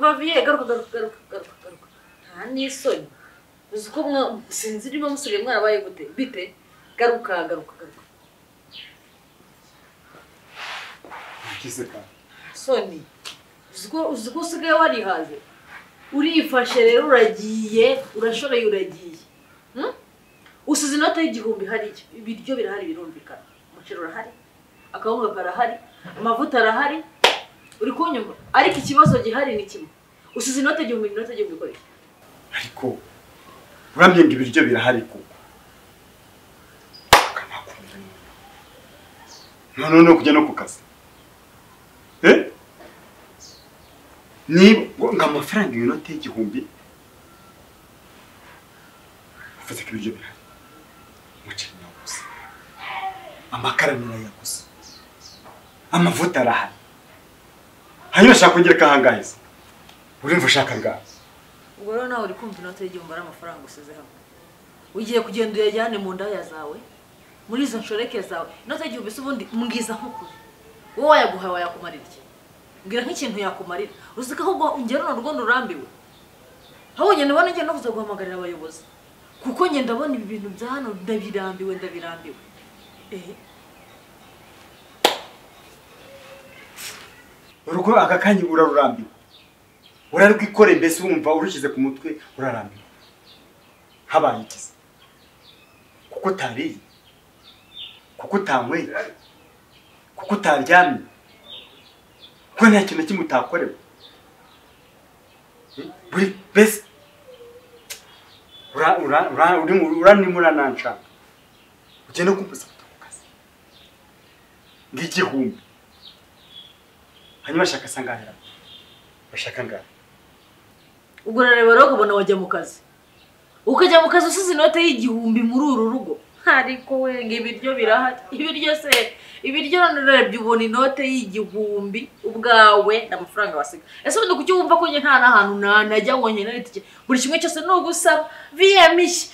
umva vie garuka nta n'isoni uzi ko sinzi niba musubire mwarabaye gute bite garuka Kiseka soni uzi ko usigaye warihaze urifashe rero uragiye urashoreye uragiye usize inota y'igihumbi hariya ibiryo birahari birumvikana umuceri urahari akawunga karahari amavuta arahari uri kunyumva ariko ikibazo gihari ni kimwe usize inota y'igihumbi koresha ariko urambye ngo ibiryo birahari kuko no kujya no ku kazi ni ngo amafaranga y'inota y'igihumbi ufite ibiryo birahari umuceri naguze amakara narayaguze amavuta arahari hanyuma shaka kongera kahangaye urimva ushaka ngaho ubwo rero nawe uri kumva inota y'igihumbi ari amafaranga usize hamwe ugiye kugenda uyajyane mu ndaya zawe muri izo nshoreke zawe inota y'igihumbi se ubundi mbwiza nk'ukuri wowe wayaguhaye wayakumarira iki mbwira nk'ikintu yakumarira uzi ko ahubwo ngera no rugo rurambiwe aho ngenda ubona ngenda kuza guhamagarira abayobozi kuko ngenda ndabona ibi bintu bya hano ndabirambiwe urugo aka kanya urarurambiwe urarwikore mbese wumva urushyize ku mutwe urarambiwe habaye ikiza kuko utariye kuko utanyweye kuko utaryamye kuko nta kintu kimwe utakorewe buri bese uranimuranansha ugenda kumbuza ku kazi ng'igihumbi hanyuma shaka sangahera bashaka ngaho ubwo rero ukabona wajya mu kazi ukajya mu kazi usize inota y'igihumbi muri uru rugo ariko we ngo ibiryo birahari ibiryo narebye ubona inote y'igihumbi ubwawe n'amafaranga wasiga ese ubundi kuki wumva ko nta n'ahantu najya ngo nyine n'itike buri kimwe cyose ni ugusaba viyemiki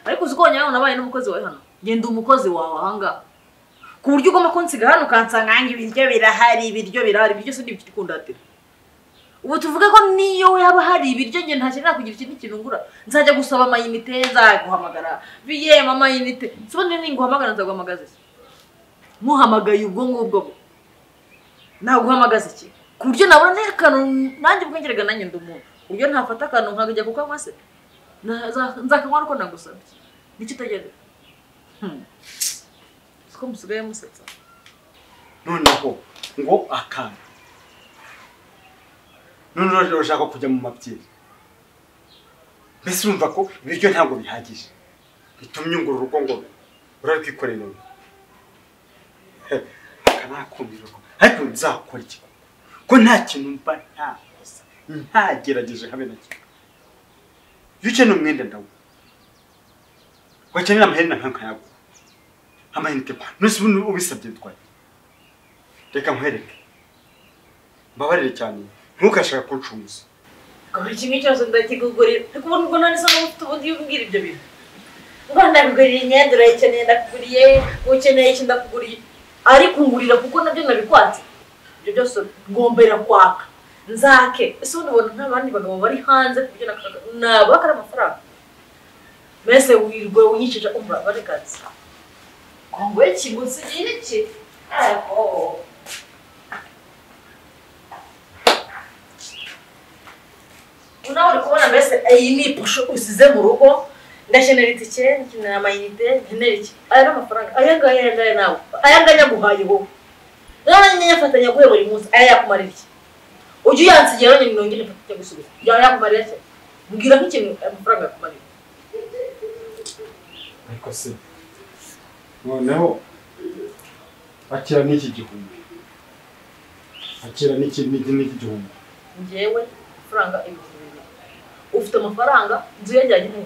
ariko uzi ko wonyine nabaye n'umukozi wawe hano genda umukozi wawe ahangaha ku buryo ugomba kunsiga hano ukansanga ngo ibiryo birahari ibiryo se n'ibyo kundatira ubu tuvuga ko niyo yaba hari ibiryo nge ntakenera kugira ikindi kintu ngura nzajya gusaba amayinite nzaguhamagara viyema amayinite sobundi ninguhamagara nzaguhamagaza iki muhamagaye ubwo ngubwo naguhamagaza iki ku buryo nabona n'akantu nanjye ubwongerega nanjye ndi umuntu ku buryo ntafata akantu nkajya kukanywa se nzakanywa ariko nagusabye nicyo utagenda siko musigaye musetsa noneho ngo akantu none urashaka kujya mu mabyeyi mbese urumva ko ibiryo ntabwo bihagije bitumye ungura urugo ngo urarwikorera akanakumira ariko nzakora iki ko nta kintu mba ntagerageje habe na kimwe iyo ukeneye umwenda ndawo wakenera amaherena nkayago amahinite nose ubisabye bitwaye reka nkwereke mbabarire cyane ntukashaka kuncumuza buri kimwe cyose ndakigugurira ariko ubona ubwo nani sana ufite ubundi umbwira ibyo bintu ngo ndakugurira imyenda urayikeneye ndakuguriye ukeneye iki ndakuguriye ariko ungurira kuko nabyo nabikwatse ibyo byose ngombera kwaka nzake ese ubundi ubona nk'abandi bagabo bari hanze kubyo nabaka amafaranga mbese wirwe unyicije umva barekazi ngo ikiguzi iki unawe uri kubona mbese iyi ni ipusho usize mu rugo ndakenera itike nkenera amayinite nkenera iki aya ni amafaranga aya ngaya nawe aya ngaya yaguhaye wowe rero nyine afatanya guhe buri munsi aya yakumarira iki ujye uyansigira nyine mirongo ine mfite gusubiza ujya yakumarira iki mbwira nk'ikintu amafaranga yakumarira ariko se noneho akira n'iki gihumbi akira n'iki gihumbi njyewe amafaranga ibihumbi ufite amafaranga nzu yajyanye he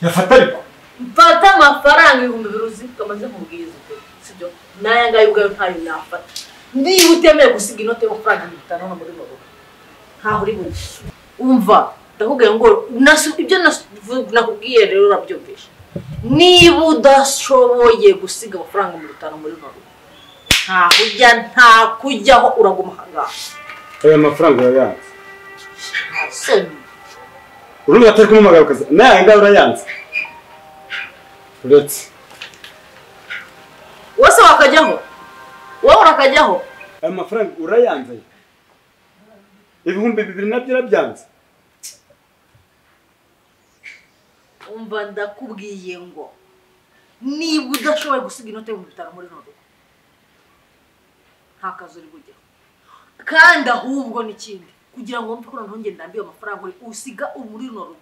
yafata ariko mfata amafaranga ibihumbi biruzi kamaze nkubwiza sibyo naya ngayo ubwayo ntayo nafata niba utemeye gusiga inote y'amafaranga 500 muri rugo ntaho uri buri umva ndakubwiye ngo ibyo nakubwiye rero urabyumvisha niba udashoboye gusiga amafaranga 500 muri rugo nta kujyaho uraguma hangaha aya mafaranga yayanze Soni. urumva atari kumumagara ukaza nawe ngaho urayanze uretse Wose wakajyaho. Wowe urakajyaho. aya mafaranga urayanze ibihumbi 2 nabyo urabyanze Umva ndakubwiye ngo niba udashoboye gusiga inote y'ibihumbi 5 muri none nta kazi uri bujyaho kandi ahubwo n'ikindi kugira ngo wumve ko noneho ngenda ndambiye amafaranga uri usiga muri none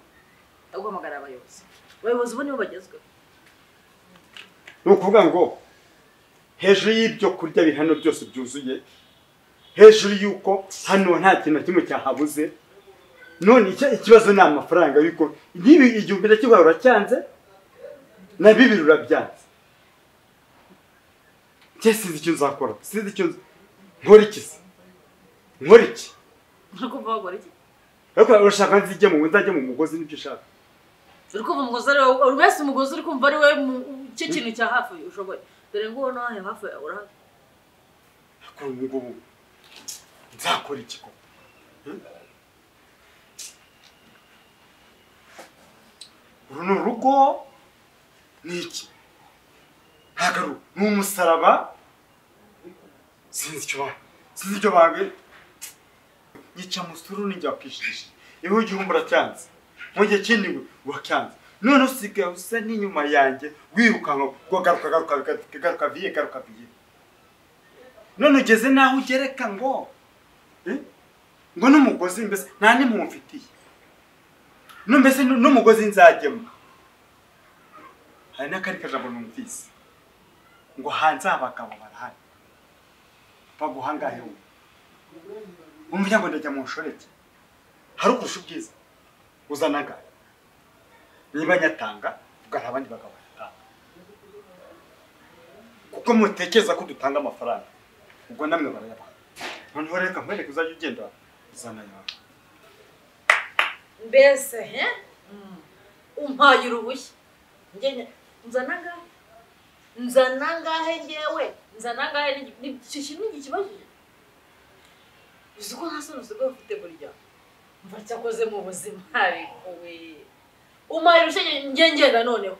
ndaguhamagara abayobozi bo nibo bagezweho ni ukuvuga ngo hejuru y'ibyo kurya bihano byose byuzuye hejuru y'uko hano nta kintu kimwe cyahabuze none ikibazo ni amafaranga yuko nibi igihumbi ndakigwa uracyanze na 2 urabyanze cyese icyo nzakora sinzi icyo nkora iki nko kuvuga iki ariko urashaka nzijye mu nzajye mu mugozi n'ibyo ushaka uri kumva umugozi ari wowe wese umugozi uri kumva ari wowe cyo kintu cya hafi ushoboye dore ngo no hafi urahafi akora ngo nzakora iki ko runo rugo niki hagaru n'umusaraba sinzi icyo bange yica musuru n'ijya kwishishije iho gihumbura cyanze mu gihe kindi wakyanze none usigaye usa n'inyuma yanjye wirukanka ngo garuka viye none ugeze naho ugereka ngo n'umugozi mbese nta nimumfitiye no mbese n'umugozi nzajyemo hari n'akari kajambo numvise ngo hanze abagabo barahari baguhangahe we umenya ngo ndajya mu nshoreke hari ukurusha ubwiza uzanaga niba nyatanga ugana abandi bagabo batanga kuko mutekereza ko dutanga amafaranga ubwo namwe barayabaha noneho reka nkwereke uzajya ugenda uzana yawe mbese umpaye uruhushya nzana ngahe ngewe nzana ngahe n'ikibajije uzi ko nta soni usigaye ufite burya mva cyakoze mu buzima ariko we umpaye uruhushya ngenda noneho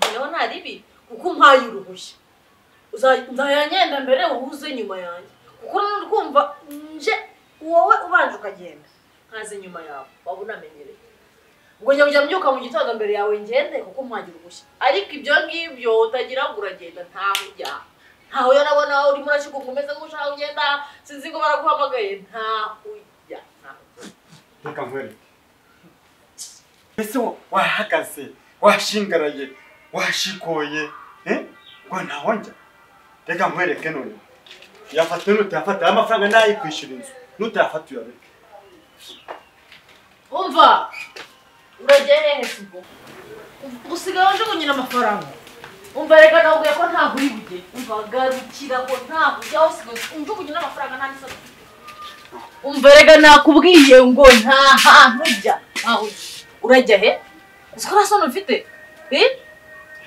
noneho nta ribi kuko umpaye uruhushya nzayagenda mbere uhuze nyuma yanjye kuko kumva nje wowe ubanje ukagenda nkaze nyuma yawe waba unamenyereye ubwo njya mbyuka mu gitondo mbere yawe ngende kuko mpagira ugushya ariko ibyo ngibyo utagira ngo uragenda ntaho ujya ntaho ujya nabona urimo urashyuka umeze nk'ushaka ugenda sinzi ngo baraguhamagaye ntaho ujya reka nkwereke ese wahagaze washingaraye washikoye ngo ntaho njya reka nkwereke none yafata n'utayafata amafaranga nayikwishyura inzu n'utayafata uyareke umva uragere hejuru usigaye wajugunyira amafaranga umva reka nabwiye ko ntaho uri bujye umva garukira ko ntaho ujya usigaye unjugunyira amafaranga nta n'isano umva reka nakubwiye ngo nta hantu ujya ntaho urajya he uzi ko nta sano ufite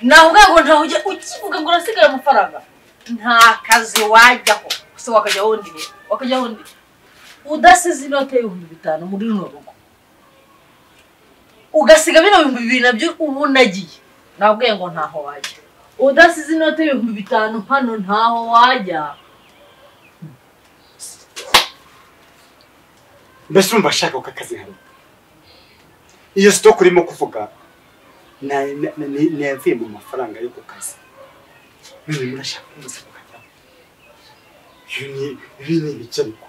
nakubwiye ngo ntaho ujya ukivuga ngo urasigaye amafaranga nta kazi wajyaho gusa wakajyaho undi udasize inote y'ibihumbi 5 muri runo rugo ugasiga bino 2,000 nabyo ubu nagiye nabwiye ngo ntaho wajya udasize inote y'ibihumbi 5 hano ntaho wajya mbese urumva ashaka ko akazi hano iyo stock urimo kuvuga navuye mu mafaranga yo ku kazi none murashaka kumuza kujya ibi ni ibicuruzwa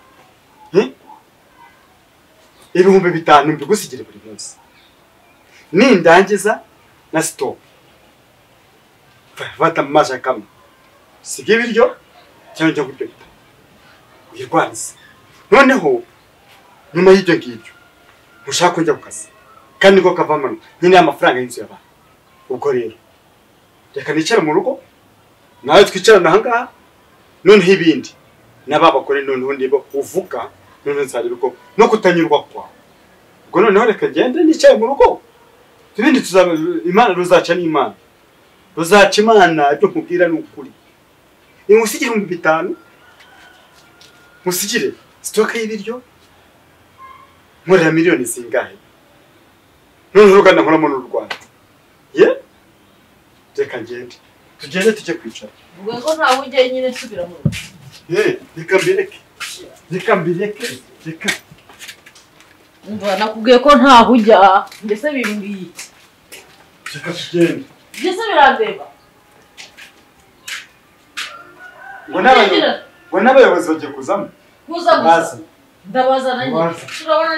ibihumbi 5 mbigusigire buri munsi nindangiza na stop fata maja kamwe sige ibiryo cyangwa njya guteka uyirwanize noneho nyuma y'ibyo ngibyo ushaka kujya ku kazi kandi ko kavamano nyine amafaranga y'inzu y'abantu ubwo rero reka nicara mu rugo nawe twicarana aha ngaha noneho ibindi n'ababakore noneho nibo uvuga noneho nzabira uko no kutanyurwa kwawe ubwo noneho reka ngende nicaye mu rugo ibindi tuzaba imana ruzaca n'imana ruzaca imana ibyo nkubwira ni ukuri ngusigire 5,000 ngusigire stock y'ibiryo nkorera miliyoni zingahe none uruganda nkoramo n'u Rwanda ye reka ngende tugende tujye kwicara ubwo ngo ntawe ujye nyine subira mu rugo reka mbireke umva nakubwiye ko ntaho ujya ndetse bimbwiye reka tugende ndetse birandeba ngo n'abayobozi bagiye kuzamo kuza gusa ndabazana nyine turabona